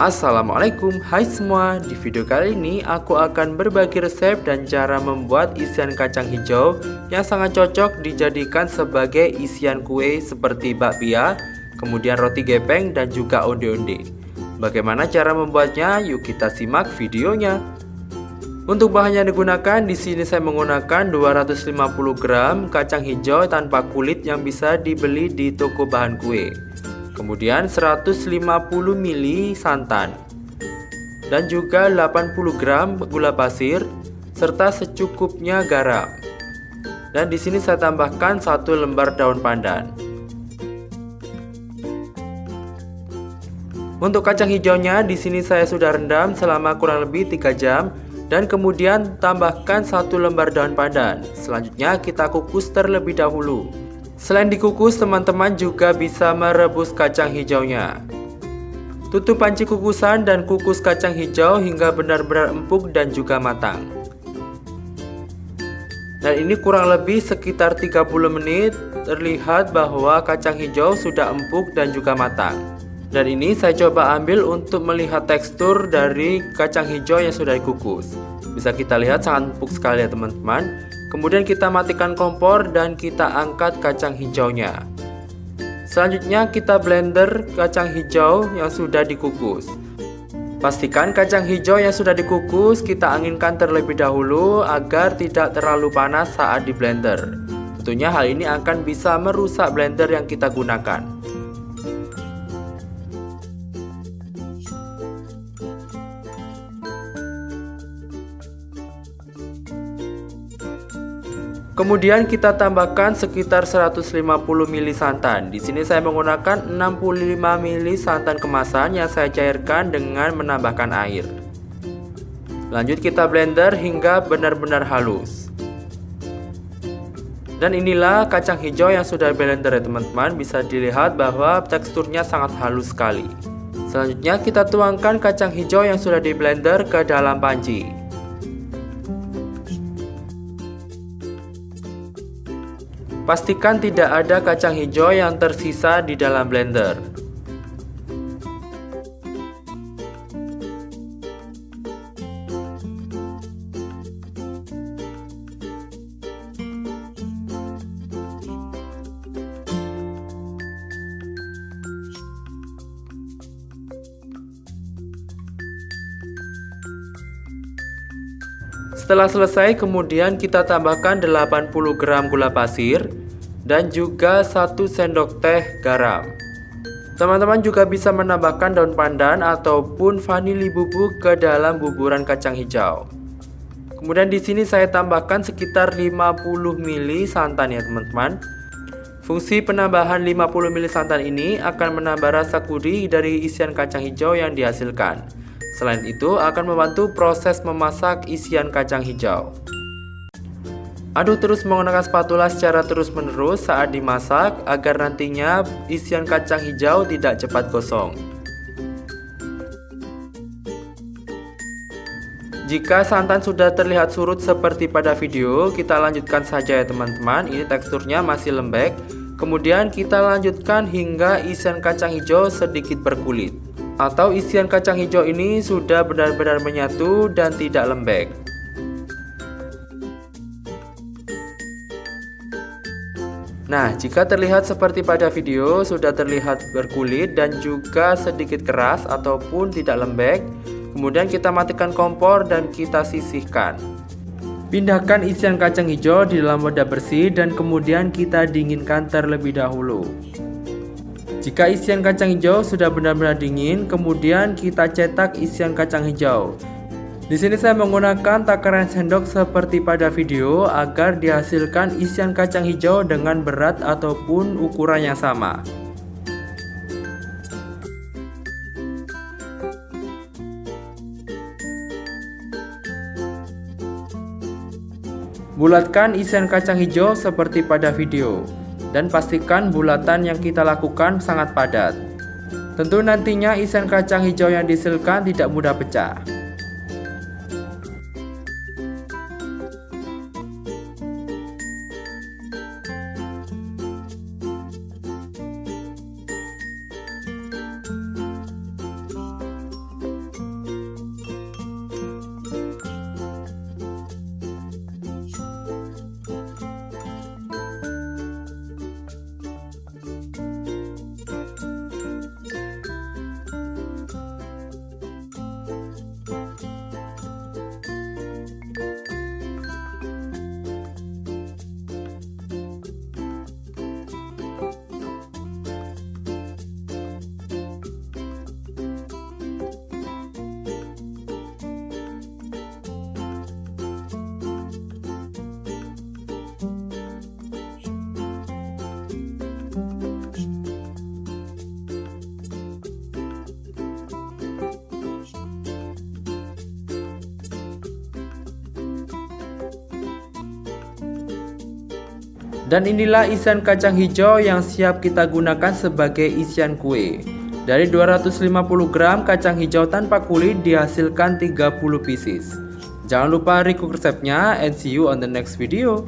Assalamualaikum, hai semua. Di video kali ini aku akan berbagi resep dan cara membuat isian kacang hijau yang sangat cocok dijadikan sebagai isian kue seperti bakpia, kemudian roti gepeng dan juga onde-onde. Bagaimana cara membuatnya? Yuk kita simak videonya. Untuk bahan yang digunakan, di sini saya menggunakan 250 gram kacang hijau tanpa kulit yang bisa dibeli di toko bahan kue. Kemudian 150 ml santan dan juga 80 gram gula pasir serta secukupnya garam. Dan di sini saya tambahkan 1 lembar daun pandan. Untuk kacang hijaunya di sini saya sudah rendam selama kurang lebih 3 jam dan kemudian tambahkan 1 lembar daun pandan. Selanjutnya kita kukus terlebih dahulu. Selain dikukus, teman-teman juga bisa merebus kacang hijaunya. Tutup panci kukusan dan kukus kacang hijau hingga benar-benar empuk dan juga matang. Dan ini kurang lebih sekitar 30 menit, terlihat bahwa kacang hijau sudah empuk dan juga matang. Dan ini saya coba ambil untuk melihat tekstur dari kacang hijau yang sudah dikukus. Bisa kita lihat sangat empuk sekali ya teman-teman. Kemudian kita matikan kompor dan kita angkat kacang hijaunya. Selanjutnya kita blender kacang hijau yang sudah dikukus. Pastikan kacang hijau yang sudah dikukus kita anginkan terlebih dahulu agar tidak terlalu panas saat di blender. Tentunya hal ini akan bisa merusak blender yang kita gunakan. Kemudian kita tambahkan sekitar 150 ml santan. Di sini saya menggunakan 65 ml santan kemasan yang saya cairkan dengan menambahkan air. Lanjut kita blender hingga benar-benar halus. Dan inilah kacang hijau yang sudah blender ya teman-teman. Bisa dilihat bahwa teksturnya sangat halus sekali. Selanjutnya kita tuangkan kacang hijau yang sudah di blender ke dalam panci. Pastikan tidak ada kacang hijau yang tersisa di dalam blender. Setelah selesai, kemudian kita tambahkan 80 gram gula pasir dan juga 1 sendok teh garam. Teman-teman juga bisa menambahkan daun pandan ataupun vanili bubuk ke dalam buburan kacang hijau. Kemudian di sini saya tambahkan sekitar 50 ml santan ya teman-teman. Fungsi penambahan 50 ml santan ini akan menambah rasa gurih dari isian kacang hijau yang dihasilkan. Selain itu akan membantu proses memasak isian kacang hijau. Aduk terus menggunakan spatula secara terus-menerus saat dimasak agar nantinya isian kacang hijau tidak cepat gosong. Jika santan sudah terlihat surut seperti pada video, kita lanjutkan saja ya teman-teman. Ini teksturnya masih lembek. Kemudian kita lanjutkan hingga isian kacang hijau sedikit berkulit. Atau isian kacang hijau ini sudah benar-benar menyatu dan tidak lembek. Nah, jika terlihat seperti pada video, sudah terlihat berkulit dan juga sedikit keras ataupun tidak lembek, kemudian kita matikan kompor dan kita sisihkan. Pindahkan isian kacang hijau di dalam wadah bersih dan kemudian kita dinginkan terlebih dahulu. Jika isian kacang hijau sudah benar-benar dingin, kemudian kita cetak isian kacang hijau. Di sini saya menggunakan takaran sendok seperti pada video agar dihasilkan isian kacang hijau dengan berat ataupun ukuran yang sama. Bulatkan isian kacang hijau seperti pada video. Dan pastikan bulatan yang kita lakukan sangat padat. Tentu nantinya isian kacang hijau yang dihasilkan tidak mudah pecah. Dan inilah isian kacang hijau yang siap kita gunakan sebagai isian kue. Dari 250 gram kacang hijau tanpa kulit dihasilkan 30 pieces. Jangan lupa recook resepnya and see you on the next video.